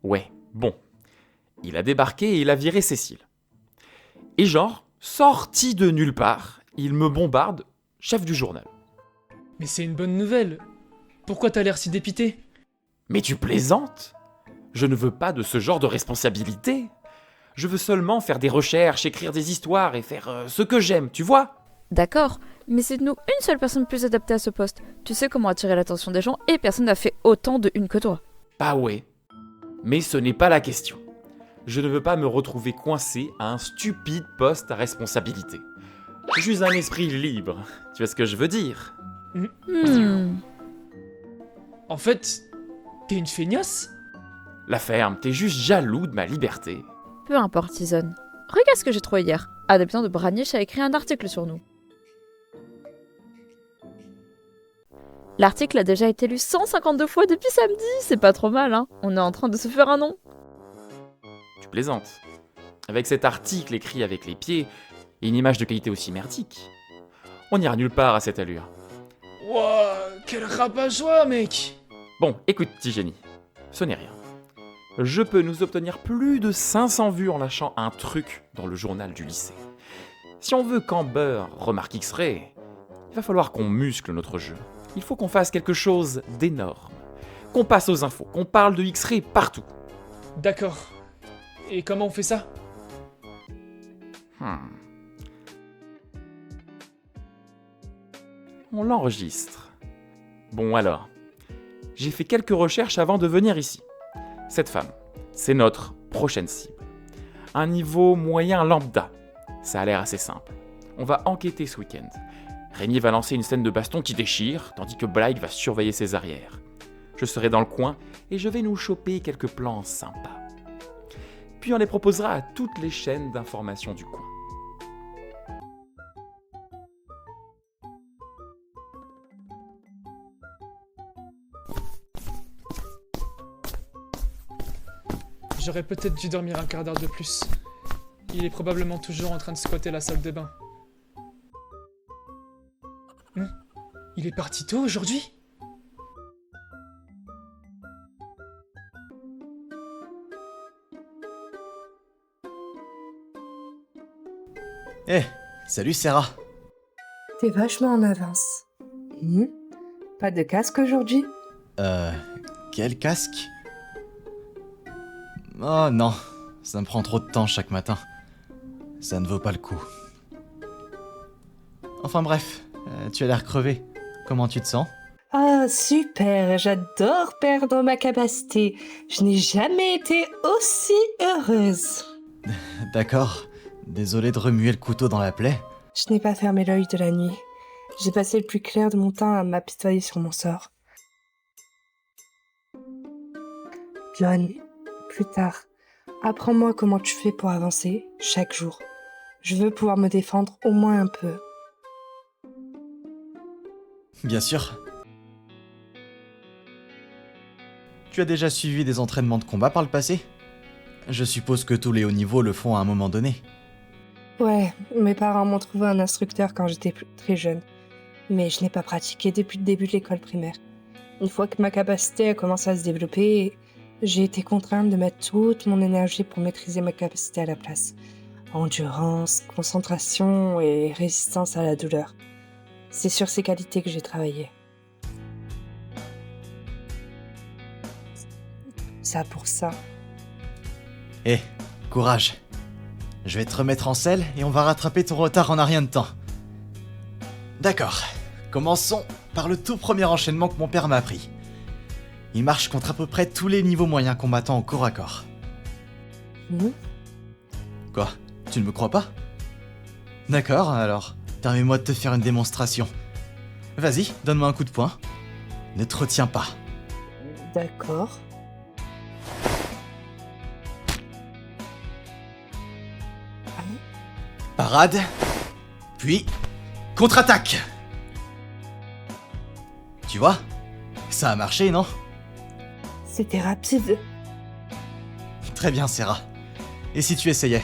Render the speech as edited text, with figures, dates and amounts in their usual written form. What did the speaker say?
Ouais, bon. Il a débarqué et il a viré Cécile. Et genre, sorti de nulle part, il me bombarde, chef du journal. Mais c'est une bonne nouvelle. Pourquoi t'as l'air si dépité? Mais tu plaisantes? Je ne veux pas de ce genre de responsabilité. Je veux seulement faire des recherches, écrire des histoires et faire ce que j'aime, tu vois? D'accord, mais c'est de nous une seule personne plus adaptée à ce poste. Tu sais comment attirer l'attention des gens et personne n'a fait autant de une que toi. Bah ouais. Mais ce n'est pas la question. Je ne veux pas me retrouver coincé à un stupide poste à responsabilité. Je suis un esprit libre, tu vois ce que je veux dire? En fait, t'es une feignasse? La ferme, t'es juste jaloux de ma liberté. Peu importe, Season. Regarde ce que j'ai trouvé hier. Un habitant de Braniche a écrit un article sur nous. L'article a déjà été lu 152 fois depuis samedi, c'est pas trop mal, hein. On est en train de se faire un nom. Tu plaisantes. Avec cet article écrit avec les pieds et une image de qualité aussi merdique, on n'ira nulle part à cette allure. Wouah, quel rabat-joie, mec! Bon, écoute, petit génie, ce n'est rien. Je peux nous obtenir plus de 500 vues en lâchant un truc dans le journal du lycée. Si on veut qu'Amber remarque X-Ray, il va falloir qu'on muscle notre jeu. Il faut qu'on fasse quelque chose d'énorme. Qu'on passe aux infos, qu'on parle de X-Ray partout. D'accord. Et comment on fait ça? On l'enregistre. Bon alors, j'ai fait quelques recherches avant de venir ici. Cette femme, c'est notre prochaine cible. Un niveau moyen lambda. Ça a l'air assez simple. On va enquêter ce week-end. Rémi va lancer une scène de baston qui déchire, tandis que Blake va surveiller ses arrières. Je serai dans le coin et je vais nous choper quelques plans sympas. Puis on les proposera à toutes les chaînes d'information du coin. J'aurais peut-être dû dormir un quart d'heure de plus. Il est probablement toujours en train de squatter la salle de bain. Il est parti tôt aujourd'hui? Salut Sarah. T'es vachement en avance. Pas de casque aujourd'hui? Quel casque? Oh non, ça me prend trop de temps chaque matin. Ça ne vaut pas le coup. Enfin bref, tu as l'air crevé. Comment tu te sens? Ah, super, j'adore perdre ma capacité. Je n'ai jamais été aussi heureuse. D'accord, désolé de remuer le couteau dans la plaie. Je n'ai pas fermé l'œil de la nuit. J'ai passé le plus clair de mon temps à m'apitoyer sur mon sort. John, plus tard, apprends-moi comment tu fais pour avancer chaque jour. Je veux pouvoir me défendre au moins un peu. Bien sûr. Tu as déjà suivi des entraînements de combat par le passé? Je suppose que tous les hauts niveaux le font à un moment donné. Ouais, mes parents m'ont trouvé un instructeur quand j'étais très jeune. Mais je n'ai pas pratiqué depuis le début de l'école primaire. Une fois que ma capacité a commencé à se développer, j'ai été contrainte de mettre toute mon énergie pour maîtriser ma capacité à la place. Endurance, concentration et résistance à la douleur. C'est sur ces qualités que j'ai travaillé. Ça pour ça. Courage. Je vais te remettre en selle et on va rattraper ton retard en un rien de temps. D'accord. Commençons par le tout premier enchaînement que mon père m'a appris. Il marche contre à peu près tous les niveaux moyens combattants au corps à corps. Quoi? Tu ne me crois pas? D'accord, alors, permets-moi de te faire une démonstration. Vas-y, donne-moi un coup de poing. Ne te retiens pas. D'accord. Parade, puis contre-attaque. Tu vois? Ça a marché, non? C'était rapide. Très bien, Sarah. Et si tu essayais?